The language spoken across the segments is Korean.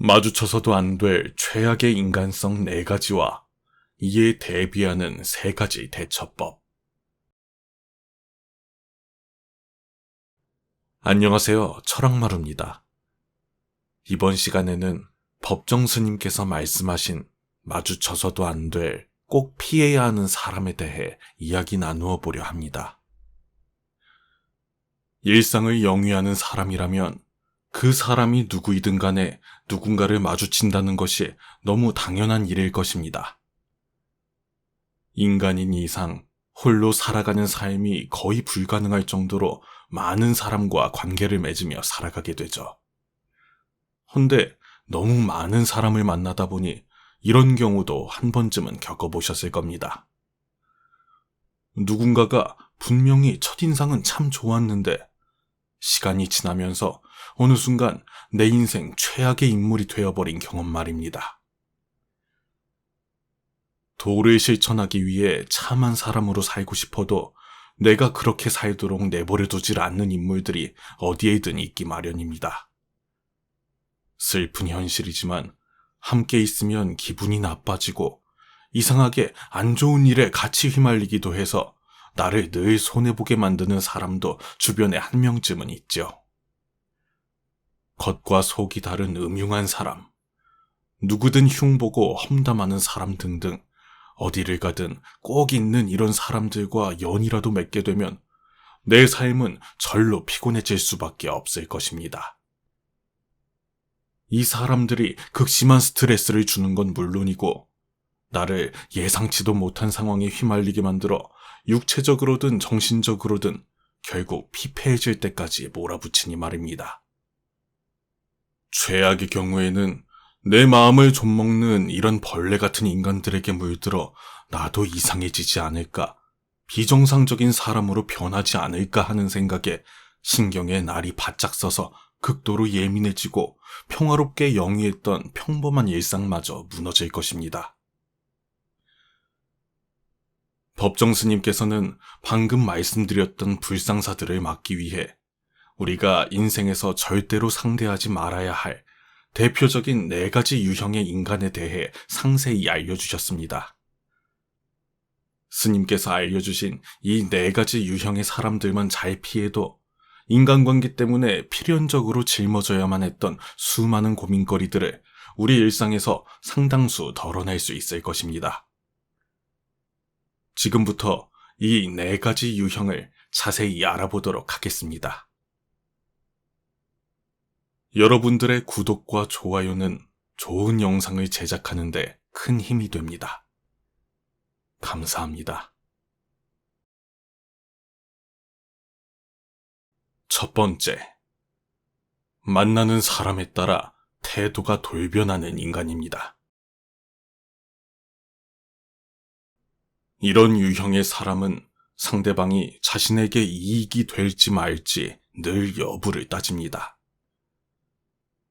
마주쳐서도 안 될 최악의 인간성 4가지와 이에 대비하는 3가지 대처법. 안녕하세요. 철학마루입니다. 이번 시간에는 법정 스님께서 말씀하신 마주쳐서도 안 될 꼭 피해야 하는 사람에 대해 이야기 나누어 보려 합니다. 일상을 영위하는 사람이라면 그 사람이 누구이든 간에 누군가를 마주친다는 것이 너무 당연한 일일 것입니다. 인간인 이상 홀로 살아가는 삶이 거의 불가능할 정도로 많은 사람과 관계를 맺으며 살아가게 되죠. 헌데 너무 많은 사람을 만나다 보니 이런 경우도 한 번쯤은 겪어보셨을 겁니다. 누군가가 분명히 첫인상은 참 좋았는데 시간이 지나면서 어느 순간 내 인생 최악의 인물이 되어버린 경험 말입니다. 도를 실천하기 위해 참한 사람으로 살고 싶어도 내가 그렇게 살도록 내버려두질 않는 인물들이 어디에든 있기 마련입니다. 슬픈 현실이지만 함께 있으면 기분이 나빠지고 이상하게 안 좋은 일에 같이 휘말리기도 해서 나를 늘 손해보게 만드는 사람도 주변에 한 명쯤은 있죠. 겉과 속이 다른 음흉한 사람, 누구든 흉보고 험담하는 사람 등등 어디를 가든 꼭 있는 이런 사람들과 연이라도 맺게 되면 내 삶은 절로 피곤해질 수밖에 없을 것입니다. 이 사람들이 극심한 스트레스를 주는 건 물론이고 나를 예상치도 못한 상황에 휘말리게 만들어 육체적으로든 정신적으로든 결국 피폐해질 때까지 몰아붙이니 말입니다. 최악의 경우에는 내 마음을 좀먹는 이런 벌레 같은 인간들에게 물들어 나도 이상해지지 않을까, 비정상적인 사람으로 변하지 않을까 하는 생각에 신경에 날이 바짝 서서 극도로 예민해지고 평화롭게 영위했던 평범한 일상마저 무너질 것입니다. 법정 스님께서는 방금 말씀드렸던 불상사들을 막기 위해 우리가 인생에서 절대로 상대하지 말아야 할 대표적인 4가지 유형의 인간에 대해 상세히 알려주셨습니다. 스님께서 알려주신 이 4가지 유형의 사람들만 잘 피해도 인간관계 때문에 필연적으로 짊어져야만 했던 수많은 고민거리들을 우리 일상에서 상당수 덜어낼 수 있을 것입니다. 지금부터 이 4가지 유형을 자세히 알아보도록 하겠습니다. 여러분들의 구독과 좋아요는 좋은 영상을 제작하는 데 큰 힘이 됩니다. 감사합니다. 첫 번째, 만나는 사람에 따라 태도가 돌변하는 인간입니다. 이런 유형의 사람은 상대방이 자신에게 이익이 될지 말지 늘 여부를 따집니다.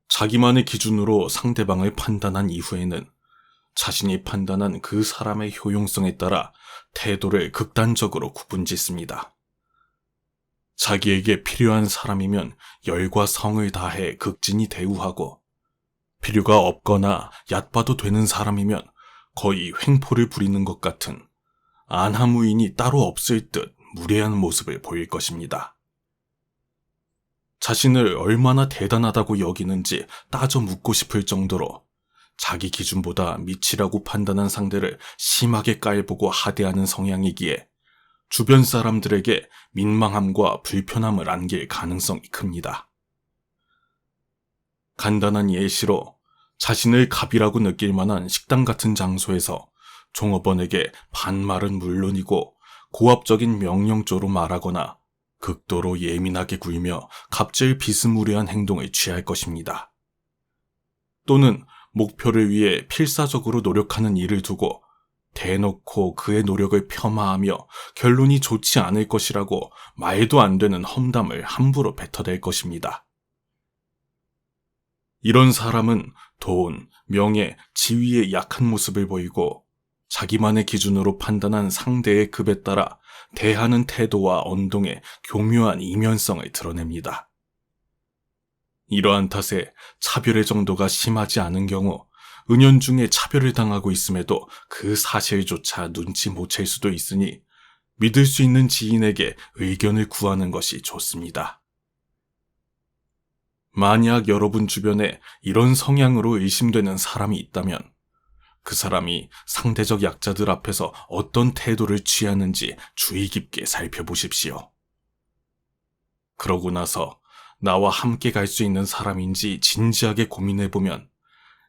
자기만의 기준으로 상대방을 판단한 이후에는 자신이 판단한 그 사람의 효용성에 따라 태도를 극단적으로 구분짓습니다. 자기에게 필요한 사람이면 열과 성을 다해 극진히 대우하고 필요가 없거나 얕봐도 되는 사람이면 거의 횡포를 부리는 것 같은 안하무인이 따로 없을 듯 무례한 모습을 보일 것입니다. 자신을 얼마나 대단하다고 여기는지 따져 묻고 싶을 정도로 자기 기준보다 밑이라고 판단한 상대를 심하게 깔보고 하대하는 성향이기에 주변 사람들에게 민망함과 불편함을 안길 가능성이 큽니다. 간단한 예시로 자신을 갑이라고 느낄 만한 식당 같은 장소에서 종업원에게 반말은 물론이고 고압적인 명령조로 말하거나 극도로 예민하게 굴며 갑질 비스무리한 행동을 취할 것입니다. 또는 목표를 위해 필사적으로 노력하는 일을 두고 대놓고 그의 노력을 폄하하며 결론이 좋지 않을 것이라고 말도 안 되는 험담을 함부로 뱉어댈 것입니다. 이런 사람은 돈, 명예, 지위에 약한 모습을 보이고 자기만의 기준으로 판단한 상대의 급에 따라 대하는 태도와 언동에 교묘한 이면성을 드러냅니다. 이러한 탓에 차별의 정도가 심하지 않은 경우 은연중에 차별을 당하고 있음에도 그 사실조차 눈치 못 챌 수도 있으니 믿을 수 있는 지인에게 의견을 구하는 것이 좋습니다. 만약 여러분 주변에 이런 성향으로 의심되는 사람이 있다면 그 사람이 상대적 약자들 앞에서 어떤 태도를 취하는지 주의 깊게 살펴보십시오. 그러고 나서 나와 함께 갈 수 있는 사람인지 진지하게 고민해보면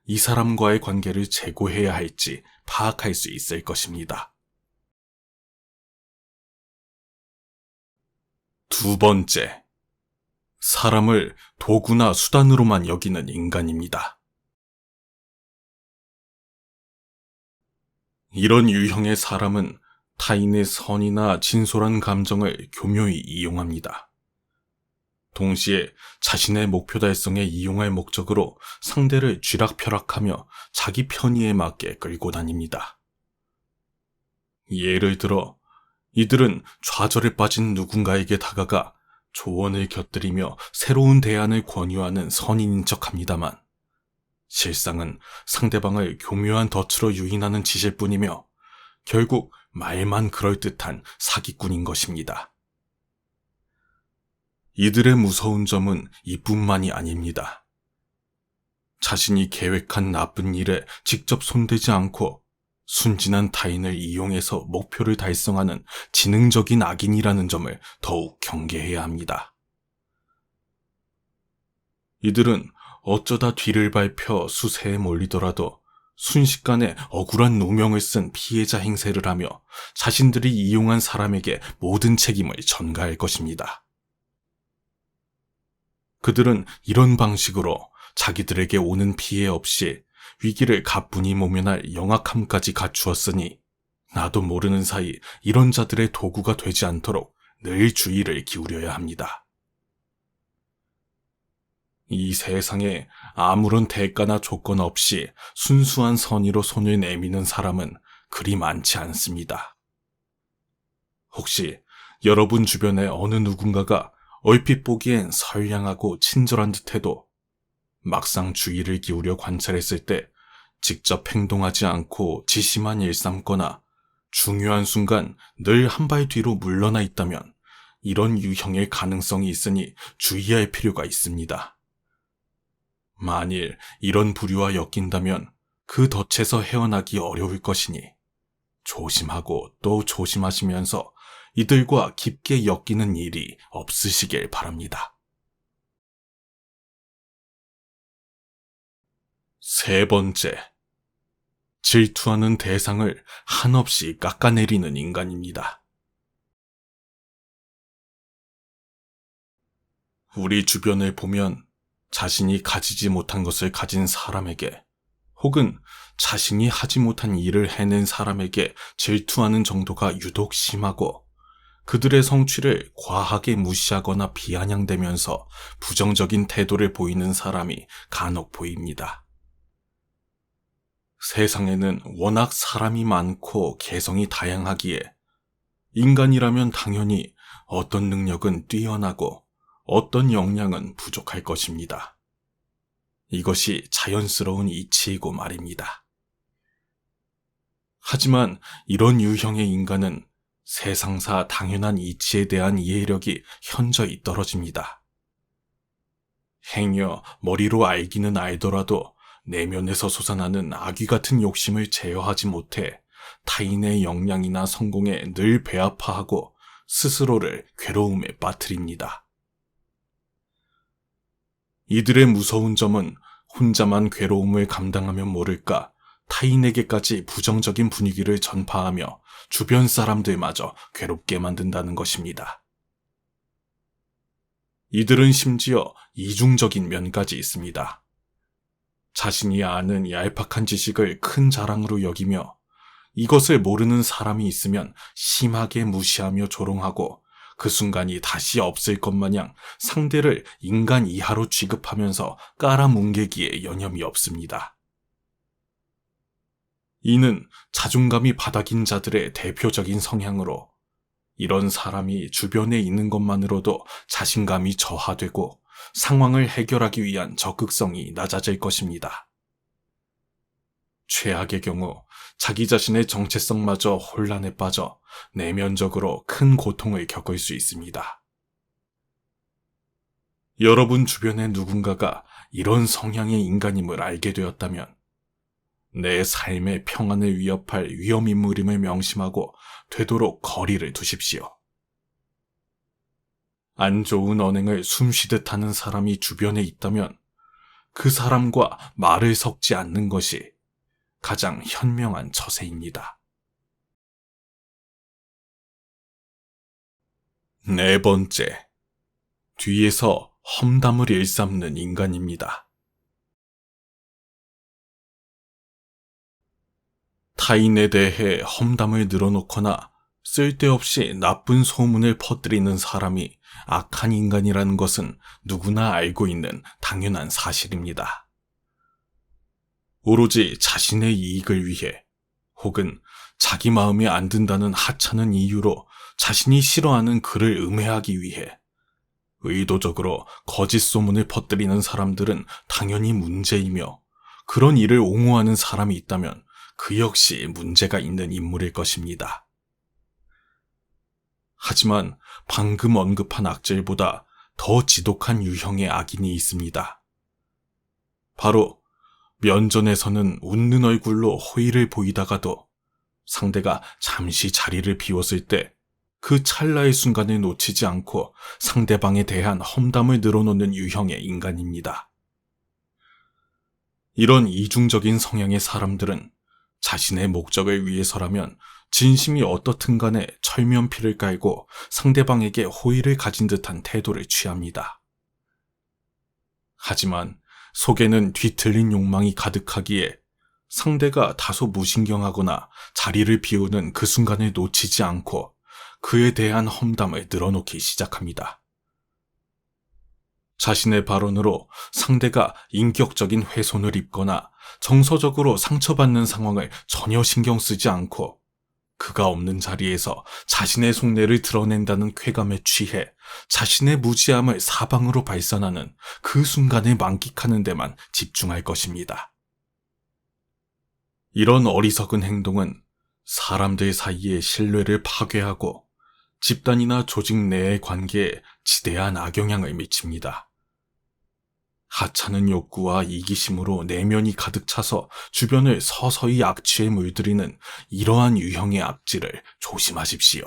이 사람과의 관계를 재고해야 할지 파악할 수 있을 것입니다. 두 번째, 사람을 도구나 수단으로만 여기는 인간입니다. 이런 유형의 사람은 타인의 선이나 진솔한 감정을 교묘히 이용합니다. 동시에 자신의 목표 달성에 이용할 목적으로 상대를 쥐락펴락하며 자기 편의에 맞게 끌고 다닙니다. 예를 들어 이들은 좌절에 빠진 누군가에게 다가가 조언을 곁들이며 새로운 대안을 권유하는 선인인 척합니다만 실상은 상대방을 교묘한 덫으로 유인하는 짓일 뿐이며 결국 말만 그럴듯한 사기꾼인 것입니다. 이들의 무서운 점은 이뿐만이 아닙니다. 자신이 계획한 나쁜 일에 직접 손대지 않고 순진한 타인을 이용해서 목표를 달성하는 지능적인 악인이라는 점을 더욱 경계해야 합니다. 이들은 어쩌다 뒤를 밟혀 수세에 몰리더라도 순식간에 억울한 누명을 쓴 피해자 행세를 하며 자신들이 이용한 사람에게 모든 책임을 전가할 것입니다. 그들은 이런 방식으로 자기들에게 오는 피해 없이 위기를 가뿐히 모면할 영악함까지 갖추었으니 나도 모르는 사이 이런 자들의 도구가 되지 않도록 늘 주의를 기울여야 합니다. 이 세상에 아무런 대가나 조건 없이 순수한 선의로 손을 내미는 사람은 그리 많지 않습니다. 혹시 여러분 주변에 어느 누군가가 얼핏 보기엔 선량하고 친절한 듯해도 막상 주의를 기울여 관찰했을 때 직접 행동하지 않고 지시만 일삼거나 중요한 순간 늘 한 발 뒤로 물러나 있다면 이런 유형의 가능성이 있으니 주의할 필요가 있습니다. 만일 이런 부류와 엮인다면 그 덫에서 헤어나기 어려울 것이니 조심하고 또 조심하시면서 이들과 깊게 엮이는 일이 없으시길 바랍니다. 세 번째, 질투하는 대상을 한없이 깎아내리는 인간입니다. 우리 주변을 보면 자신이 가지지 못한 것을 가진 사람에게 혹은 자신이 하지 못한 일을 해낸 사람에게 질투하는 정도가 유독 심하고 그들의 성취를 과하게 무시하거나 비아냥대면서 부정적인 태도를 보이는 사람이 간혹 보입니다. 세상에는 워낙 사람이 많고 개성이 다양하기에 인간이라면 당연히 어떤 능력은 뛰어나고 어떤 역량은 부족할 것입니다. 이것이 자연스러운 이치이고 말입니다. 하지만 이런 유형의 인간은 세상사 당연한 이치에 대한 이해력이 현저히 떨어집니다. 행여 머리로 알기는 알더라도 내면에서 솟아나는 아귀 같은 욕심을 제어하지 못해 타인의 역량이나 성공에 늘 배아파하고 스스로를 괴로움에 빠뜨립니다. 이들의 무서운 점은 혼자만 괴로움을 감당하면 모를까 타인에게까지 부정적인 분위기를 전파하며 주변 사람들마저 괴롭게 만든다는 것입니다. 이들은 심지어 이중적인 면까지 있습니다. 자신이 아는 얄팍한 지식을 큰 자랑으로 여기며 이것을 모르는 사람이 있으면 심하게 무시하며 조롱하고 그 순간이 다시 없을 것 마냥 상대를 인간 이하로 취급하면서 깔아뭉개기에 여념이 없습니다. 이는 자존감이 바닥인 자들의 대표적인 성향으로 이런 사람이 주변에 있는 것만으로도 자신감이 저하되고 상황을 해결하기 위한 적극성이 낮아질 것입니다. 최악의 경우 자기 자신의 정체성마저 혼란에 빠져 내면적으로 큰 고통을 겪을 수 있습니다. 여러분 주변의 누군가가 이런 성향의 인간임을 알게 되었다면 내 삶의 평안을 위협할 위험인물임을 명심하고 되도록 거리를 두십시오. 안 좋은 언행을 숨쉬듯 하는 사람이 주변에 있다면 그 사람과 말을 섞지 않는 것이 가장 현명한 처세입니다. 네 번째, 뒤에서 험담을 일삼는 인간입니다. 타인에 대해 험담을 늘어놓거나 쓸데없이 나쁜 소문을 퍼뜨리는 사람이 악한 인간이라는 것은 누구나 알고 있는 당연한 사실입니다. 오로지 자신의 이익을 위해 혹은 자기 마음에 안 든다는 하찮은 이유로 자신이 싫어하는 글을 음해하기 위해 의도적으로 거짓 소문을 퍼뜨리는 사람들은 당연히 문제이며 그런 일을 옹호하는 사람이 있다면 그 역시 문제가 있는 인물일 것입니다. 하지만 방금 언급한 악질보다 더 지독한 유형의 악인이 있습니다. 바로 면전에서는 웃는 얼굴로 호의를 보이다가도 상대가 잠시 자리를 비웠을 때 그 찰나의 순간을 놓치지 않고 상대방에 대한 험담을 늘어놓는 유형의 인간입니다. 이런 이중적인 성향의 사람들은 자신의 목적을 위해서라면 진심이 어떻든 간에 철면피를 깔고 상대방에게 호의를 가진 듯한 태도를 취합니다. 하지만 속에는 뒤틀린 욕망이 가득하기에 상대가 다소 무신경하거나 자리를 비우는 그 순간을 놓치지 않고 그에 대한 험담을 늘어놓기 시작합니다. 자신의 발언으로 상대가 인격적인 훼손을 입거나 정서적으로 상처받는 상황을 전혀 신경 쓰지 않고 그가 없는 자리에서 자신의 속내를 드러낸다는 쾌감에 취해 자신의 무지함을 사방으로 발산하는 그 순간을 만끽하는 데만 집중할 것입니다. 이런 어리석은 행동은 사람들 사이의 신뢰를 파괴하고 집단이나 조직 내의 관계에 지대한 악영향을 미칩니다. 하찮은 욕구와 이기심으로 내면이 가득 차서 주변을 서서히 악취에 물들이는 이러한 유형의 악질을 조심하십시오.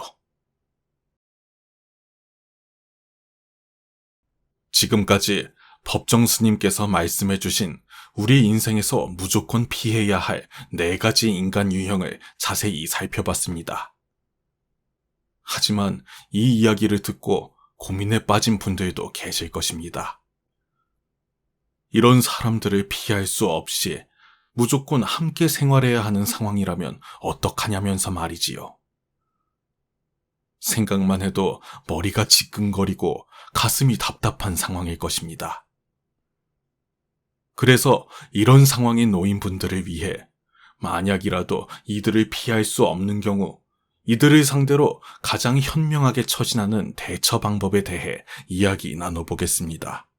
지금까지 법정 스님께서 말씀해 주신 우리 인생에서 무조건 피해야 할 4가지 인간 유형을 자세히 살펴봤습니다. 하지만 이 이야기를 듣고 고민에 빠진 분들도 계실 것입니다. 이런 사람들을 피할 수 없이 무조건 함께 생활해야 하는 상황이라면 어떡하냐면서 말이지요. 생각만 해도 머리가 지끈거리고 가슴이 답답한 상황일 것입니다. 그래서 이런 상황에 놓인 분들을 위해 만약이라도 이들을 피할 수 없는 경우 이들을 상대로 가장 현명하게 처신하는 대처 방법에 대해 이야기 나눠보겠습니다.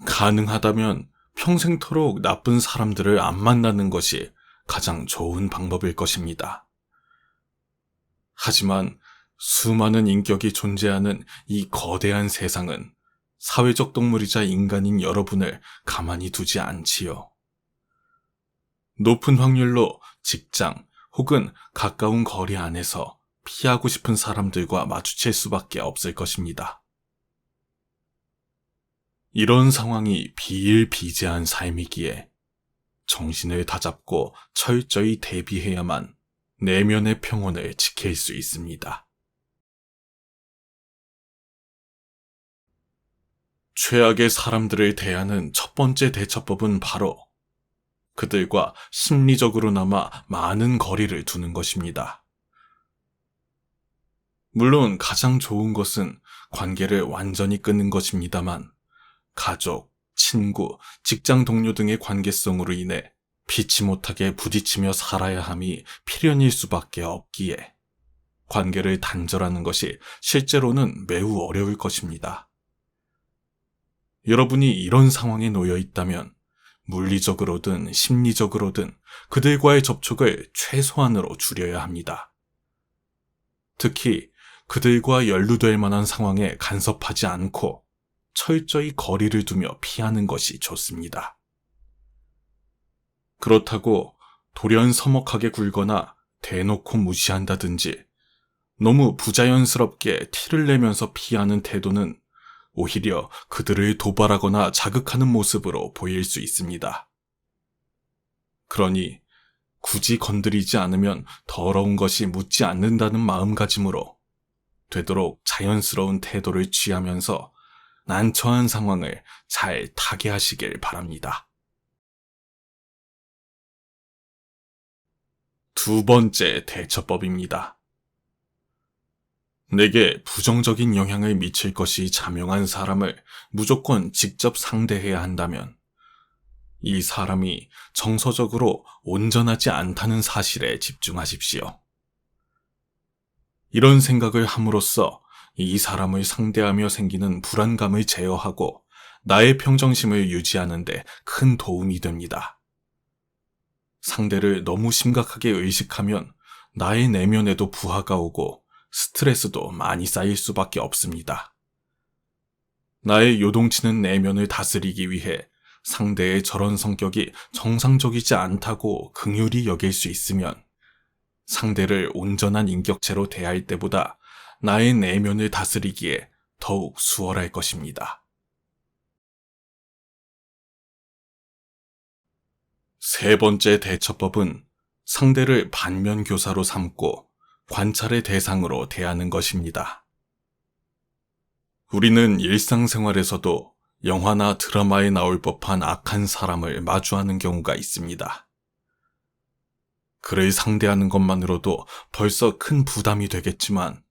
가능하다면 평생토록 나쁜 사람들을 안 만나는 것이 가장 좋은 방법일 것입니다. 하지만 수많은 인격이 존재하는 이 거대한 세상은 사회적 동물이자 인간인 여러분을 가만히 두지 않지요. 높은 확률로 직장 혹은 가까운 거리 안에서 피하고 싶은 사람들과 마주칠 수밖에 없을 것입니다. 이런 상황이 비일비재한 삶이기에 정신을 다잡고 철저히 대비해야만 내면의 평온을 지킬 수 있습니다. 최악의 사람들을 대하는 첫 번째 대처법은 바로 그들과 심리적으로나마 많은 거리를 두는 것입니다. 물론 가장 좋은 것은 관계를 완전히 끊는 것입니다만 가족, 친구, 직장 동료 등의 관계성으로 인해 피치 못하게 부딪히며 살아야 함이 필연일 수밖에 없기에 관계를 단절하는 것이 실제로는 매우 어려울 것입니다. 여러분이 이런 상황에 놓여 있다면 물리적으로든 심리적으로든 그들과의 접촉을 최소한으로 줄여야 합니다. 특히 그들과 연루될 만한 상황에 간섭하지 않고 철저히 거리를 두며 피하는 것이 좋습니다. 그렇다고 돌연서먹하게 굴거나 대놓고 무시한다든지 너무 부자연스럽게 티를 내면서 피하는 태도는 오히려 그들을 도발하거나 자극하는 모습으로 보일 수 있습니다. 그러니 굳이 건드리지 않으면 더러운 것이 묻지 않는다는 마음가짐으로 되도록 자연스러운 태도를 취하면서 난처한 상황을 잘 타개하시길 바랍니다. 두 번째 대처법입니다. 내게 부정적인 영향을 미칠 것이 자명한 사람을 무조건 직접 상대해야 한다면 이 사람이 정서적으로 온전하지 않다는 사실에 집중하십시오. 이런 생각을 함으로써 이 사람을 상대하며 생기는 불안감을 제어하고 나의 평정심을 유지하는 데 큰 도움이 됩니다. 상대를 너무 심각하게 의식하면 나의 내면에도 부하가 오고 스트레스도 많이 쌓일 수밖에 없습니다. 나의 요동치는 내면을 다스리기 위해 상대의 저런 성격이 정상적이지 않다고 긍휼히 여길 수 있으면 상대를 온전한 인격체로 대할 때보다 나의 내면을 다스리기에 더욱 수월할 것입니다. 세 번째 대처법은 상대를 반면교사로 삼고 관찰의 대상으로 대하는 것입니다. 우리는 일상생활에서도 영화나 드라마에 나올 법한 악한 사람을 마주하는 경우가 있습니다. 그를 상대하는 것만으로도 벌써 큰 부담이 되겠지만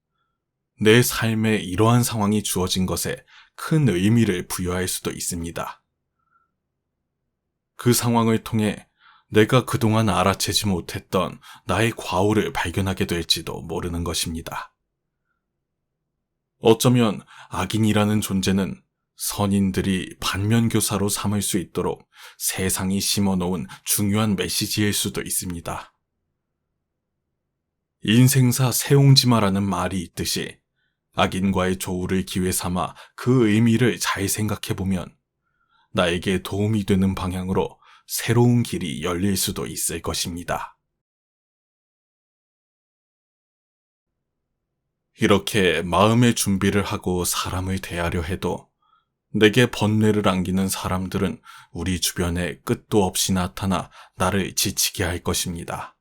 내 삶에 이러한 상황이 주어진 것에 큰 의미를 부여할 수도 있습니다. 그 상황을 통해 내가 그동안 알아채지 못했던 나의 과오를 발견하게 될지도 모르는 것입니다. 어쩌면 악인이라는 존재는 선인들이 반면교사로 삼을 수 있도록 세상이 심어놓은 중요한 메시지일 수도 있습니다. 인생사 세옹지마라는 말이 있듯이 악인과의 조우를 기회 삼아 그 의미를 잘 생각해보면 나에게 도움이 되는 방향으로 새로운 길이 열릴 수도 있을 것입니다. 이렇게 마음의 준비를 하고 사람을 대하려 해도 내게 번뇌를 안기는 사람들은 우리 주변에 끝도 없이 나타나 나를 지치게 할 것입니다.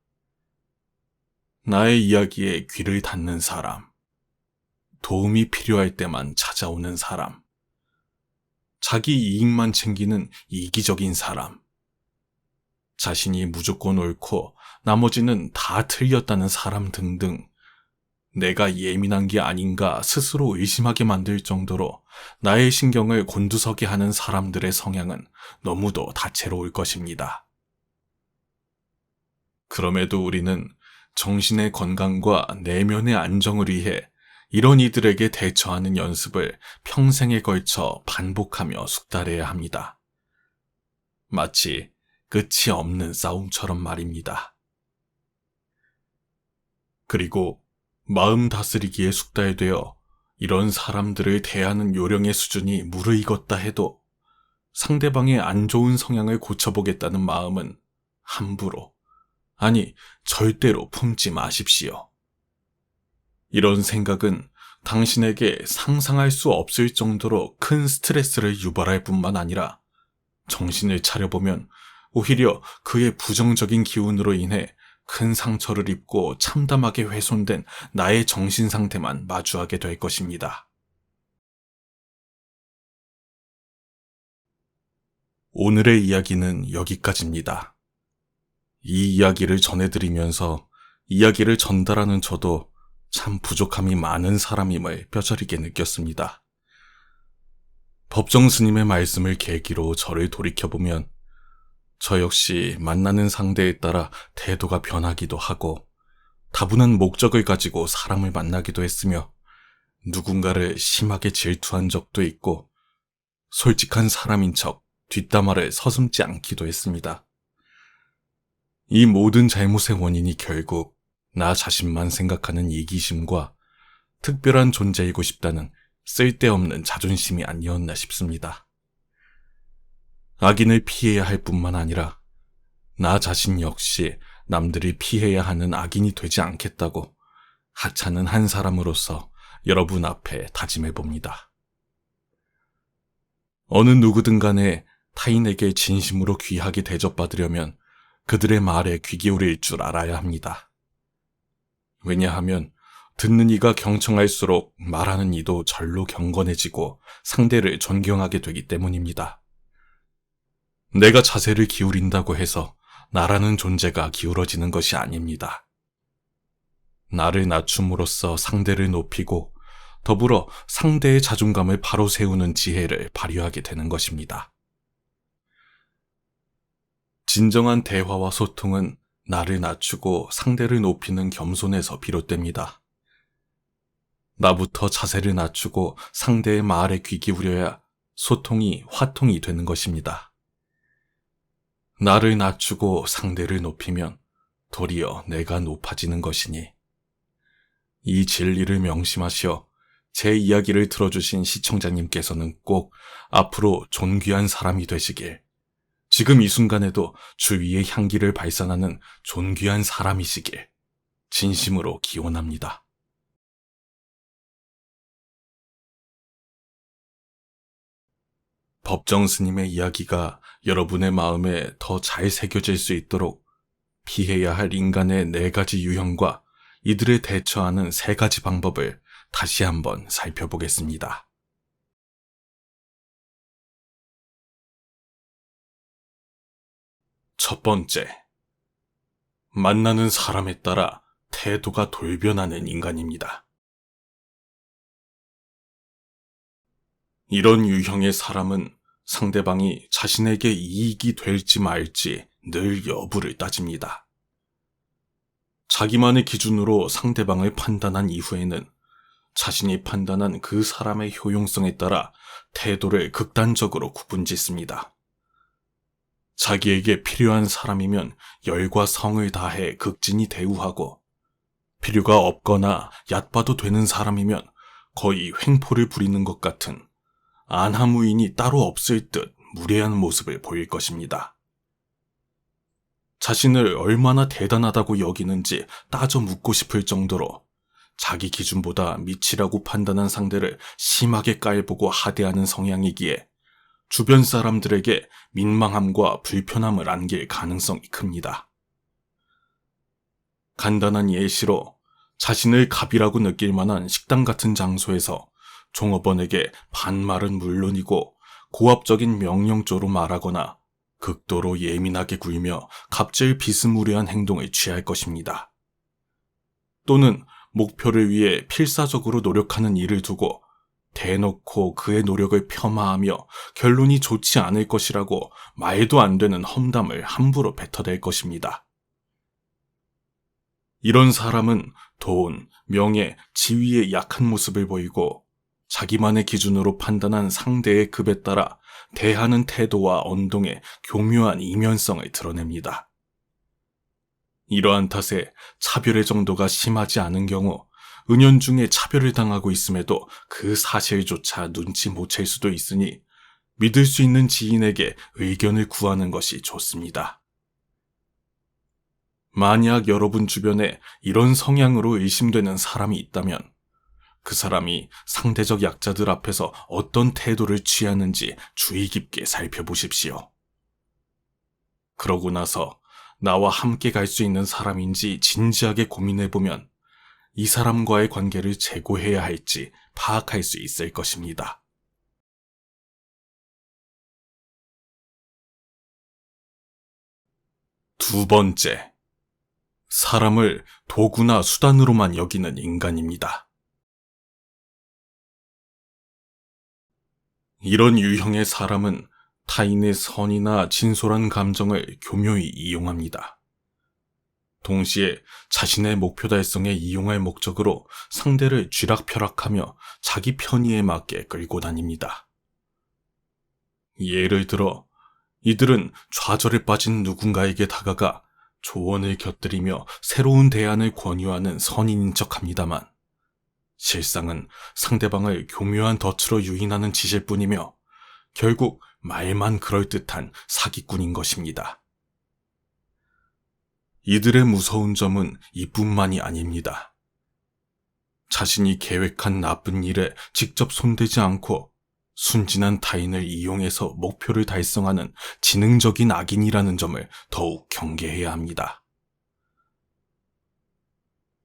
나의 이야기에 귀를 닫는 사람, 도움이 필요할 때만 찾아오는 사람, 자기 이익만 챙기는 이기적인 사람, 자신이 무조건 옳고 나머지는 다 틀렸다는 사람 등등 내가 예민한 게 아닌가 스스로 의심하게 만들 정도로 나의 신경을 곤두서게 하는 사람들의 성향은 너무도 다채로울 것입니다. 그럼에도 우리는 정신의 건강과 내면의 안정을 위해 이런 이들에게 대처하는 연습을 평생에 걸쳐 반복하며 숙달해야 합니다. 마치 끝이 없는 싸움처럼 말입니다. 그리고 마음 다스리기에 숙달되어 이런 사람들을 대하는 요령의 수준이 무르익었다 해도 상대방의 안 좋은 성향을 고쳐보겠다는 마음은 함부로, 아니 절대로 품지 마십시오. 이런 생각은 당신에게 상상할 수 없을 정도로 큰 스트레스를 유발할 뿐만 아니라 정신을 차려보면 오히려 그의 부정적인 기운으로 인해 큰 상처를 입고 참담하게 훼손된 나의 정신 상태만 마주하게 될 것입니다. 오늘의 이야기는 여기까지입니다. 이 이야기를 전해드리면서 이야기를 전달하는 저도 참 부족함이 많은 사람임을 뼈저리게 느꼈습니다. 법정 스님의 말씀을 계기로 저를 돌이켜보면 저 역시 만나는 상대에 따라 태도가 변하기도 하고 다분한 목적을 가지고 사람을 만나기도 했으며 누군가를 심하게 질투한 적도 있고 솔직한 사람인 척 뒷담화를 서슴지 않기도 했습니다. 이 모든 잘못의 원인이 결국 나 자신만 생각하는 이기심과 특별한 존재이고 싶다는 쓸데없는 자존심이 아니었나 싶습니다. 악인을 피해야 할 뿐만 아니라 나 자신 역시 남들이 피해야 하는 악인이 되지 않겠다고 하찮은 한 사람으로서 여러분 앞에 다짐해봅니다. 어느 누구든 간에 타인에게 진심으로 귀하게 대접받으려면 그들의 말에 귀 기울일 줄 알아야 합니다. 왜냐하면 듣는 이가 경청할수록 말하는 이도 절로 경건해지고 상대를 존경하게 되기 때문입니다. 내가 자세를 기울인다고 해서 나라는 존재가 기울어지는 것이 아닙니다. 나를 낮춤으로써 상대를 높이고 더불어 상대의 자존감을 바로 세우는 지혜를 발휘하게 되는 것입니다. 진정한 대화와 소통은 나를 낮추고 상대를 높이는 겸손에서 비롯됩니다. 나부터 자세를 낮추고 상대의 말에 귀 기울여야 소통이 화통이 되는 것입니다. 나를 낮추고 상대를 높이면 도리어 내가 높아지는 것이니 이 진리를 명심하시어 제 이야기를 들어주신 시청자님께서는 꼭 앞으로 존귀한 사람이 되시길, 지금 이 순간에도 주위의 향기를 발산하는 존귀한 사람이시길 진심으로 기원합니다. 법정 스님의 이야기가 여러분의 마음에 더 잘 새겨질 수 있도록 피해야 할 인간의 4가지 유형과 이들에 대처하는 3가지 방법을 다시 한번 살펴보겠습니다. 첫 번째, 만나는 사람에 따라 태도가 돌변하는 인간입니다. 이런 유형의 사람은 상대방이 자신에게 이익이 될지 말지 늘 여부를 따집니다. 자기만의 기준으로 상대방을 판단한 이후에는 자신이 판단한 그 사람의 효용성에 따라 태도를 극단적으로 구분짓습니다. 자기에게 필요한 사람이면 열과 성을 다해 극진히 대우하고, 필요가 없거나 얕봐도 되는 사람이면 거의 횡포를 부리는 것 같은 안하무인이 따로 없을 듯 무례한 모습을 보일 것입니다. 자신을 얼마나 대단하다고 여기는지 따져 묻고 싶을 정도로 자기 기준보다 밑이라고 판단한 상대를 심하게 깔보고 하대하는 성향이기에 주변 사람들에게 민망함과 불편함을 안길 가능성이 큽니다. 간단한 예시로 자신을 갑이라고 느낄 만한 식당 같은 장소에서 종업원에게 반말은 물론이고 고압적인 명령조로 말하거나 극도로 예민하게 굴며 갑질 비스무리한 행동을 취할 것입니다. 또는 목표를 위해 필사적으로 노력하는 일을 두고 대놓고 그의 노력을 폄하하며 결론이 좋지 않을 것이라고 말도 안 되는 험담을 함부로 뱉어댈 것입니다. 이런 사람은 돈, 명예, 지위에 약한 모습을 보이고 자기만의 기준으로 판단한 상대의 급에 따라 대하는 태도와 언동에 교묘한 이면성을 드러냅니다. 이러한 탓에 차별의 정도가 심하지 않은 경우 은연중에 차별을 당하고 있음에도 그 사실조차 눈치 못 챌 수도 있으니 믿을 수 있는 지인에게 의견을 구하는 것이 좋습니다. 만약 여러분 주변에 이런 성향으로 의심되는 사람이 있다면 그 사람이 상대적 약자들 앞에서 어떤 태도를 취하는지 주의 깊게 살펴보십시오. 그러고 나서 나와 함께 갈 수 있는 사람인지 진지하게 고민해보면 이 사람과의 관계를 재고해야 할지 파악할 수 있을 것입니다. 두 번째, 사람을 도구나 수단으로만 여기는 인간입니다. 이런 유형의 사람은 타인의 선이나 진솔한 감정을 교묘히 이용합니다. 동시에 자신의 목표 달성에 이용할 목적으로 상대를 쥐락펴락하며 자기 편의에 맞게 끌고 다닙니다. 예를 들어 이들은 좌절에 빠진 누군가에게 다가가 조언을 곁들이며 새로운 대안을 권유하는 선인인 척합니다만 실상은 상대방을 교묘한 덫으로 유인하는 짓일 뿐이며 결국 말만 그럴듯한 사기꾼인 것입니다. 이들의 무서운 점은 이뿐만이 아닙니다. 자신이 계획한 나쁜 일에 직접 손대지 않고 순진한 타인을 이용해서 목표를 달성하는 지능적인 악인이라는 점을 더욱 경계해야 합니다.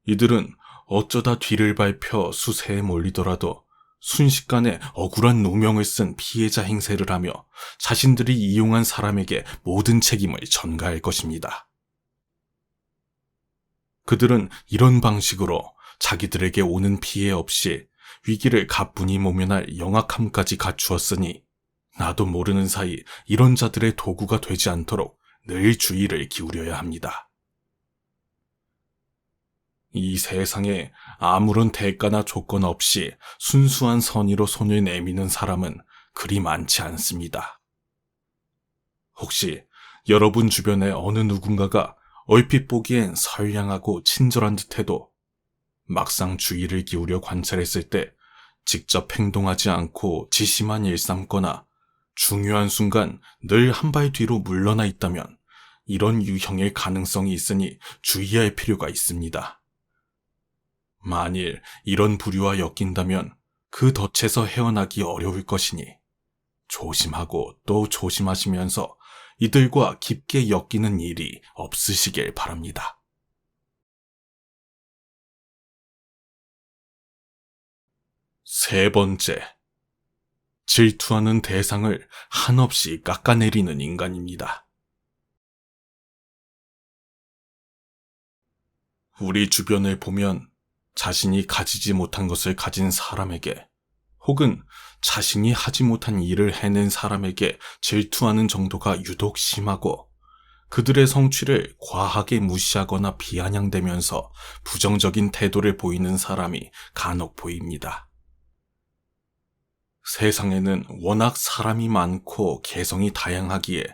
이들은 어쩌다 뒤를 밟혀 수세에 몰리더라도 순식간에 억울한 누명을 쓴 피해자 행세를 하며 자신들이 이용한 사람에게 모든 책임을 전가할 것입니다. 그들은 이런 방식으로 자기들에게 오는 피해 없이 위기를 가뿐히 모면할 영악함까지 갖추었으니 나도 모르는 사이 이런 자들의 도구가 되지 않도록 늘 주의를 기울여야 합니다. 이 세상에 아무런 대가나 조건 없이 순수한 선의로 손을 내미는 사람은 그리 많지 않습니다. 혹시 여러분 주변에 어느 누군가가 얼핏 보기엔 선량하고 친절한 듯해도 막상 주의를 기울여 관찰했을 때 직접 행동하지 않고 지시만 일삼거나 중요한 순간 늘 한 발 뒤로 물러나 있다면 이런 유형일 가능성이 있으니 주의할 필요가 있습니다. 만일 이런 부류와 엮인다면 그 덫에서 헤어나기 어려울 것이니 조심하고 또 조심하시면서 이들과 깊게 엮이는 일이 없으시길 바랍니다. 세 번째, 질투하는 대상을 한없이 깎아내리는 인간입니다. 우리 주변을 보면 자신이 가지지 못한 것을 가진 사람에게 혹은 자신이 하지 못한 일을 해낸 사람에게 질투하는 정도가 유독 심하고 그들의 성취를 과하게 무시하거나 비아냥대면서 부정적인 태도를 보이는 사람이 간혹 보입니다. 세상에는 워낙 사람이 많고 개성이 다양하기에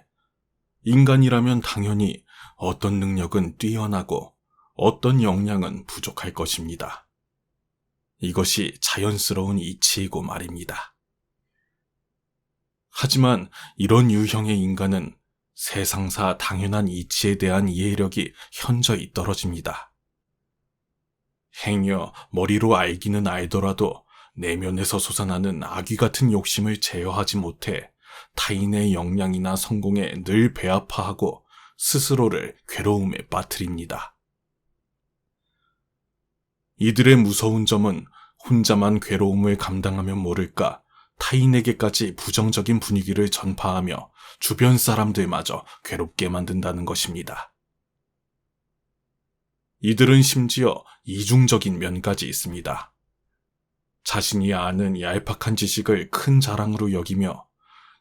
인간이라면 당연히 어떤 능력은 뛰어나고 어떤 역량은 부족할 것입니다. 이것이 자연스러운 이치이고 말입니다. 하지만 이런 유형의 인간은 세상사 당연한 이치에 대한 이해력이 현저히 떨어집니다. 행여 머리로 알기는 알더라도 내면에서 솟아나는 아귀 같은 욕심을 제어하지 못해 타인의 역량이나 성공에 늘 배아파하고 스스로를 괴로움에 빠뜨립니다. 이들의 무서운 점은 혼자만 괴로움을 감당하면 모를까 타인에게까지 부정적인 분위기를 전파하며 주변 사람들마저 괴롭게 만든다는 것입니다. 이들은 심지어 이중적인 면까지 있습니다. 자신이 아는 얄팍한 지식을 큰 자랑으로 여기며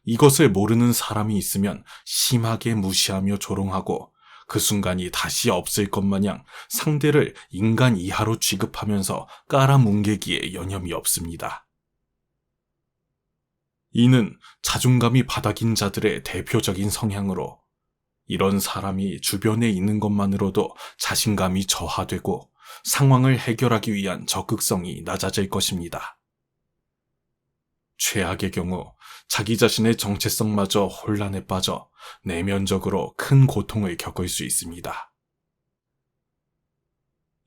이것을 모르는 사람이 있으면 심하게 무시하며 조롱하고 그 순간이 다시 없을 것 마냥 상대를 인간 이하로 취급하면서 깔아뭉개기에 여념이 없습니다. 이는 자존감이 바닥인 자들의 대표적인 성향으로 이런 사람이 주변에 있는 것만으로도 자신감이 저하되고 상황을 해결하기 위한 적극성이 낮아질 것입니다. 최악의 경우 자기 자신의 정체성마저 혼란에 빠져 내면적으로 큰 고통을 겪을 수 있습니다.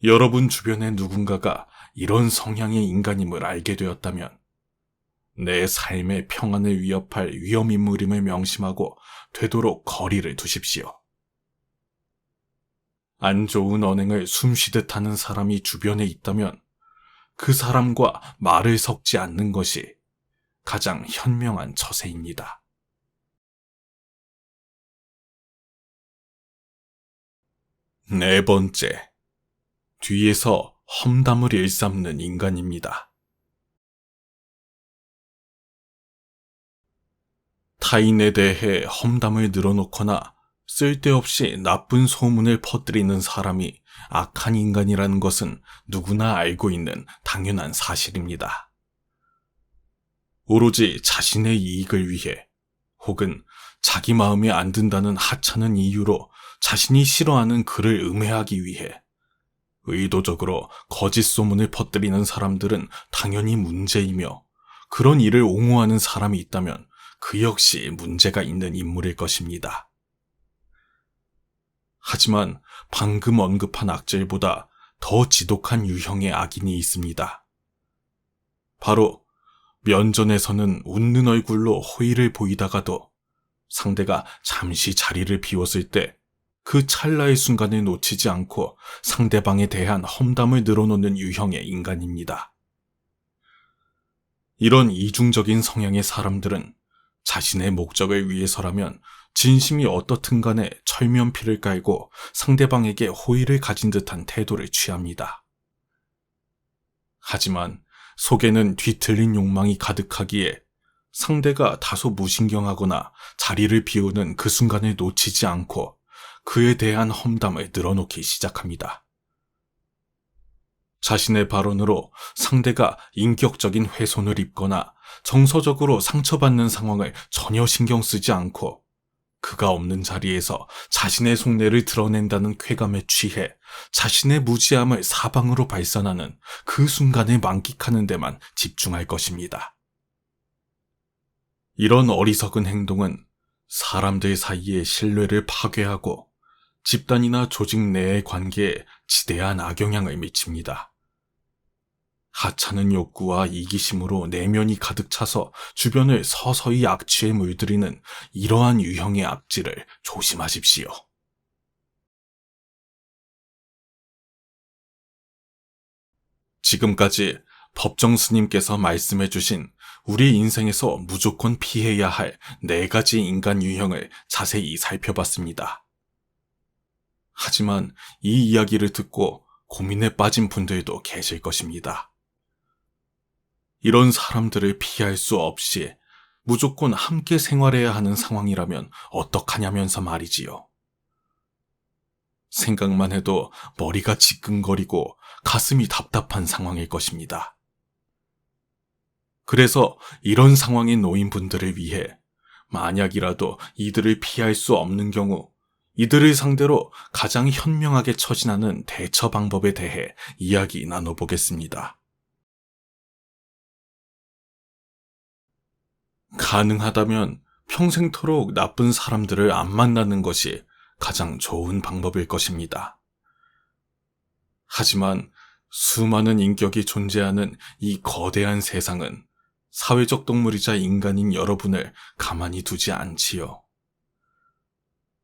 여러분 주변에 누군가가 이런 성향의 인간임을 알게 되었다면 내 삶의 평안을 위협할 위험인물임을 명심하고 되도록 거리를 두십시오. 안 좋은 언행을 숨쉬듯 하는 사람이 주변에 있다면 그 사람과 말을 섞지 않는 것이 가장 현명한 처세입니다. 네 번째, 뒤에서 험담을 일삼는 인간입니다. 타인에 대해 험담을 늘어놓거나 쓸데없이 나쁜 소문을 퍼뜨리는 사람이 악한 인간이라는 것은 누구나 알고 있는 당연한 사실입니다. 오로지 자신의 이익을 위해 혹은 자기 마음에 안 든다는 하찮은 이유로 자신이 싫어하는 글을 음해하기 위해 의도적으로 거짓 소문을 퍼뜨리는 사람들은 당연히 문제이며, 그런 일을 옹호하는 사람이 있다면 그 역시 문제가 있는 인물일 것입니다. 하지만 방금 언급한 악질보다 더 지독한 유형의 악인이 있습니다. 바로 면전에서는 웃는 얼굴로 호의를 보이다가도 상대가 잠시 자리를 비웠을 때 그 찰나의 순간을 놓치지 않고 상대방에 대한 험담을 늘어놓는 유형의 인간입니다. 이런 이중적인 성향의 사람들은 자신의 목적을 위해서라면 진심이 어떻든 간에 철면피를 깔고 상대방에게 호의를 가진 듯한 태도를 취합니다. 하지만 속에는 뒤틀린 욕망이 가득하기에 상대가 다소 무신경하거나 자리를 비우는 그 순간을 놓치지 않고 그에 대한 험담을 늘어놓기 시작합니다. 자신의 발언으로 상대가 인격적인 훼손을 입거나 정서적으로 상처받는 상황을 전혀 신경 쓰지 않고 그가 없는 자리에서 자신의 속내를 드러낸다는 쾌감에 취해 자신의 무지함을 사방으로 발산하는 그 순간을 만끽하는 데만 집중할 것입니다. 이런 어리석은 행동은 사람들 사이의 신뢰를 파괴하고 집단이나 조직 내의 관계에 지대한 악영향을 미칩니다. 하찮은 욕구와 이기심으로 내면이 가득 차서 주변을 서서히 악취에 물들이는 이러한 유형의 악질을 조심하십시오. 지금까지 법정 스님께서 말씀해 주신 우리 인생에서 무조건 피해야 할 4가지 인간 유형을 자세히 살펴봤습니다. 하지만 이 이야기를 듣고 고민에 빠진 분들도 계실 것입니다. 이런 사람들을 피할 수 없이 무조건 함께 생활해야 하는 상황이라면 어떡하냐면서 말이지요. 생각만 해도 머리가 지끈거리고 가슴이 답답한 상황일 것입니다. 그래서 이런 상황에 놓인 분들을 위해 만약이라도 이들을 피할 수 없는 경우 이들을 상대로 가장 현명하게 처신하는 대처 방법에 대해 이야기 나눠보겠습니다. 가능하다면 평생토록 나쁜 사람들을 안 만나는 것이 가장 좋은 방법일 것입니다. 하지만 수많은 인격이 존재하는 이 거대한 세상은 사회적 동물이자 인간인 여러분을 가만히 두지 않지요.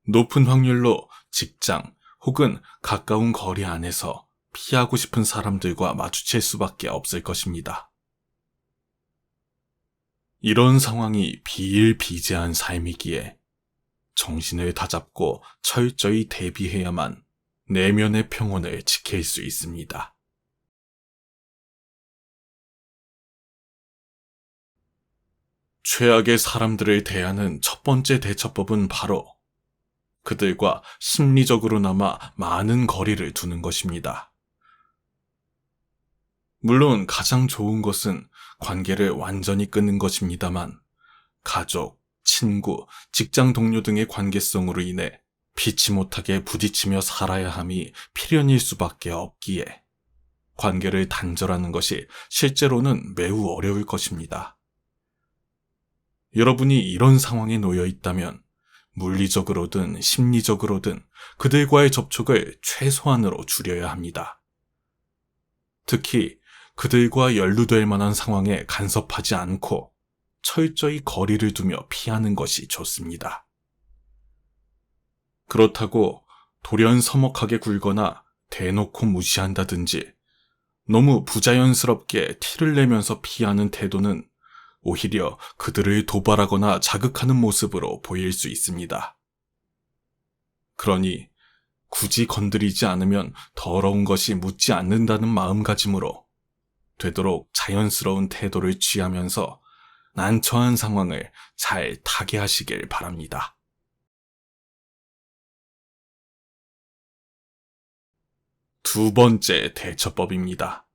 높은 확률로 직장 혹은 가까운 거리 안에서 피하고 싶은 사람들과 마주칠 수밖에 없을 것입니다. 이런 상황이 비일비재한 삶이기에 정신을 다잡고 철저히 대비해야만 내면의 평온을 지킬 수 있습니다. 최악의 사람들을 대하는 첫 번째 대처법은 바로 그들과 심리적으로나마 많은 거리를 두는 것입니다. 물론 가장 좋은 것은 관계를 완전히 끊는 것입니다만 가족, 친구, 직장 동료 등의 관계성으로 인해 피치 못하게 부딪히며 살아야 함이 필연일 수밖에 없기에 관계를 단절하는 것이 실제로는 매우 어려울 것입니다. 여러분이 이런 상황에 놓여 있다면 물리적으로든 심리적으로든 그들과의 접촉을 최소한으로 줄여야 합니다. 특히 그들과 연루될 만한 상황에 간섭하지 않고 철저히 거리를 두며 피하는 것이 좋습니다. 그렇다고 돌연서먹하게 굴거나 대놓고 무시한다든지 너무 부자연스럽게 티를 내면서 피하는 태도는 오히려 그들을 도발하거나 자극하는 모습으로 보일 수 있습니다. 그러니 굳이 건드리지 않으면 더러운 것이 묻지 않는다는 마음가짐으로 되도록 자연스러운 태도를 취하면서 난처한 상황을 잘 타개하시길 바랍니다. 두 번째 대처법입니다.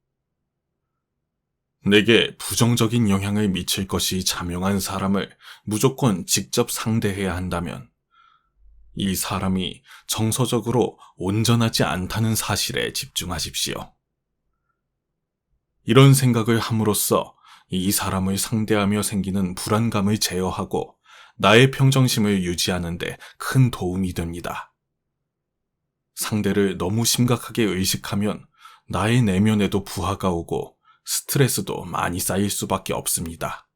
내게 부정적인 영향을 미칠 것이 자명한 사람을 무조건 직접 상대해야 한다면 이 사람이 정서적으로 온전하지 않다는 사실에 집중하십시오. 이런 생각을 함으로써 이 사람을 상대하며 생기는 불안감을 제어하고 나의 평정심을 유지하는 데 큰 도움이 됩니다. 상대를 너무 심각하게 의식하면 나의 내면에도 부하가 오고 스트레스도 많이 쌓일 수밖에 없습니다.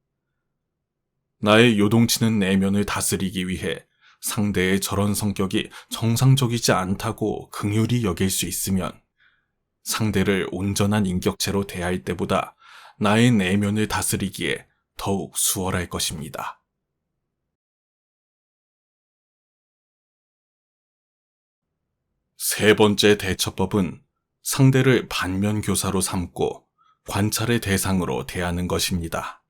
나의 요동치는 내면을 다스리기 위해 상대의 저런 성격이 정상적이지 않다고 긍휼히 여길 수 있으면 상대를 온전한 인격체로 대할 때보다 나의 내면을 다스리기에 더욱 수월할 것입니다. 세 번째 대처법은 상대를 반면교사로 삼고 관찰의 대상으로 대하는 것입니다.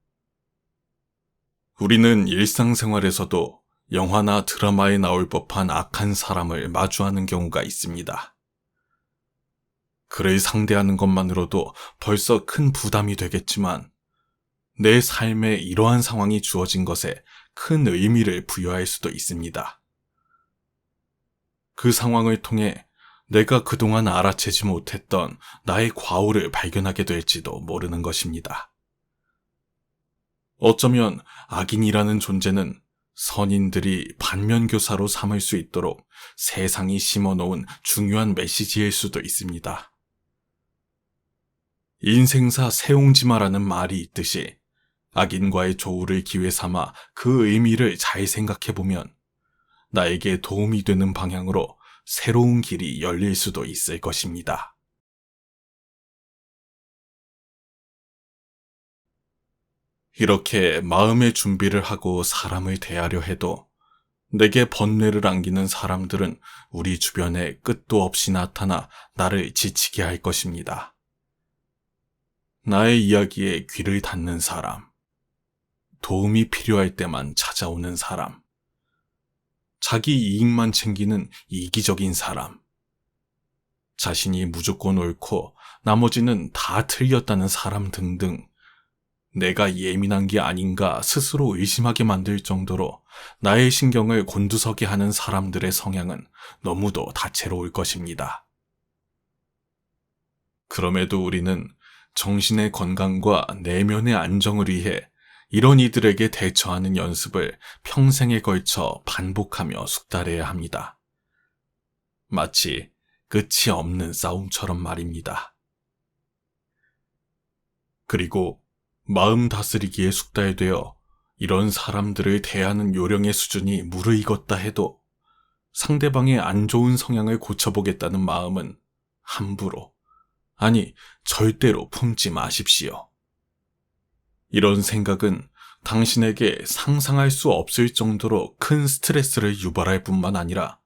우리는 일상생활에서도 영화나 드라마에 나올 법한 악한 사람을 마주하는 경우가 있습니다. 그를 상대하는 것만으로도 벌써 큰 부담이 되겠지만 내 삶에 이러한 상황이 주어진 것에 큰 의미를 부여할 수도 있습니다. 그 상황을 통해 내가 그동안 알아채지 못했던 나의 과오를 발견하게 될지도 모르는 것입니다. 어쩌면 악인이라는 존재는 선인들이 반면교사로 삼을 수 있도록 세상이 심어놓은 중요한 메시지일 수도 있습니다. 인생사 세옹지마라는 말이 있듯이 악인과의 조우를 기회 삼아 그 의미를 잘 생각해보면 나에게 도움이 되는 방향으로 새로운 길이 열릴 수도 있을 것입니다. 이렇게 마음의 준비를 하고 사람을 대하려 해도 내게 번뇌를 안기는 사람들은 우리 주변에 끝도 없이 나타나 나를 지치게 할 것입니다. 나의 이야기에 귀를 닫는 사람, 도움이 필요할 때만 찾아오는 사람, 자기 이익만 챙기는 이기적인 사람, 자신이 무조건 옳고 나머지는 다 틀렸다는 사람 등등 내가 예민한 게 아닌가 스스로 의심하게 만들 정도로 나의 신경을 곤두서게 하는 사람들의 성향은 너무도 다채로울 것입니다. 그럼에도 우리는 정신의 건강과 내면의 안정을 위해 이런 이들에게 대처하는 연습을 평생에 걸쳐 반복하며 숙달해야 합니다. 마치 끝이 없는 싸움처럼 말입니다. 그리고 마음 다스리기에 숙달되어 이런 사람들을 대하는 요령의 수준이 무르익었다 해도 상대방의 안 좋은 성향을 고쳐보겠다는 마음은 함부로, 아니 절대로 품지 마십시오. 이런 생각은 당신에게 상상할 수 없을 정도로 큰 스트레스를 유발할 뿐만 아니라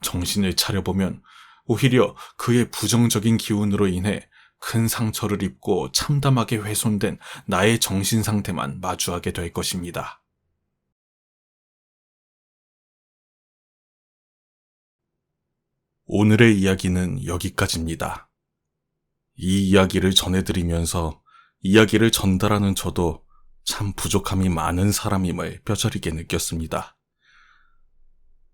정신을 차려보면 오히려 그의 부정적인 기운으로 인해 큰 상처를 입고 참담하게 훼손된 나의 정신 상태만 마주하게 될 것입니다. 오늘의 이야기는 여기까지입니다. 이 이야기를 전해드리면서 이야기를 전달하는 저도 참 부족함이 많은 사람임을 뼈저리게 느꼈습니다.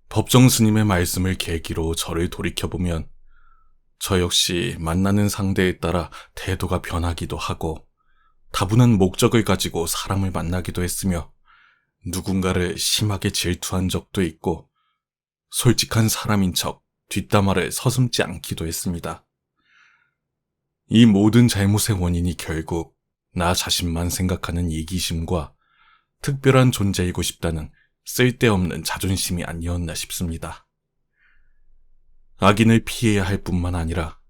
법정 스님의 말씀을 계기로 저를 돌이켜보면 저 역시 만나는 상대에 따라 태도가 변하기도 하고 다분한 목적을 가지고 사람을 만나기도 했으며 누군가를 심하게 질투한 적도 있고 솔직한 사람인 척 뒷담화를 서슴지 않기도 했습니다. 이 모든 잘못의 원인이 결국 나 자신만 생각하는 이기심과 특별한 존재이고 싶다는 쓸데없는 자존심이 아니었나 싶습니다. 악인을 피해야 할 뿐만 아니라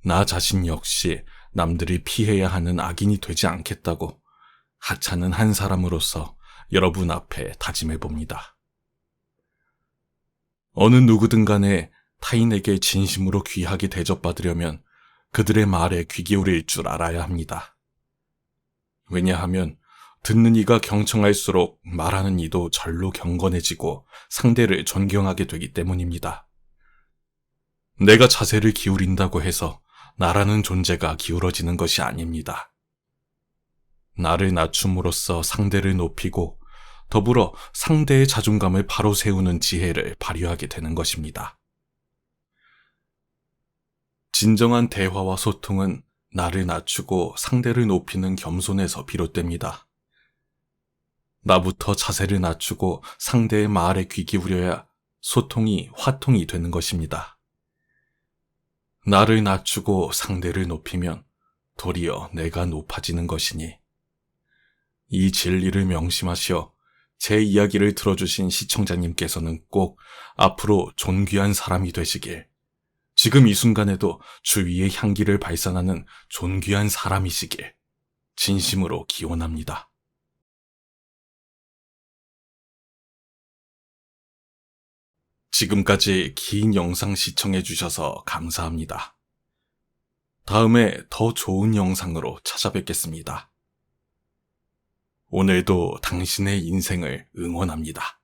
나 자신 역시 남들이 피해야 하는 악인이 되지 않겠다고 하찮은 한 사람으로서 여러분 앞에 다짐해봅니다. 어느 누구든 간에 타인에게 진심으로 귀하게 대접받으려면 그들의 말에 귀 기울일 줄 알아야 합니다. 왜냐하면 듣는 이가 경청할수록 말하는 이도 절로 경건해지고 상대를 존경하게 되기 때문입니다. 내가 자세를 기울인다고 해서 나라는 존재가 기울어지는 것이 아닙니다. 나를 낮춤으로써 상대를 높이고 더불어 상대의 자존감을 바로 세우는 지혜를 발휘하게 되는 것입니다. 진정한 대화와 소통은 나를 낮추고 상대를 높이는 겸손에서 비롯됩니다. 나부터 자세를 낮추고 상대의 말에 귀 기울여야 소통이 화통이 되는 것입니다. 나를 낮추고 상대를 높이면 도리어 내가 높아지는 것이니 이 진리를 명심하시어 제 이야기를 들어주신 시청자님께서는 꼭 앞으로 존귀한 사람이 되시길, 지금 이 순간에도 주위의 향기를 발산하는 존귀한 사람이시길 진심으로 기원합니다. 지금까지 긴 영상 시청해주셔서 감사합니다. 다음에 더 좋은 영상으로 찾아뵙겠습니다. 오늘도 당신의 인생을 응원합니다.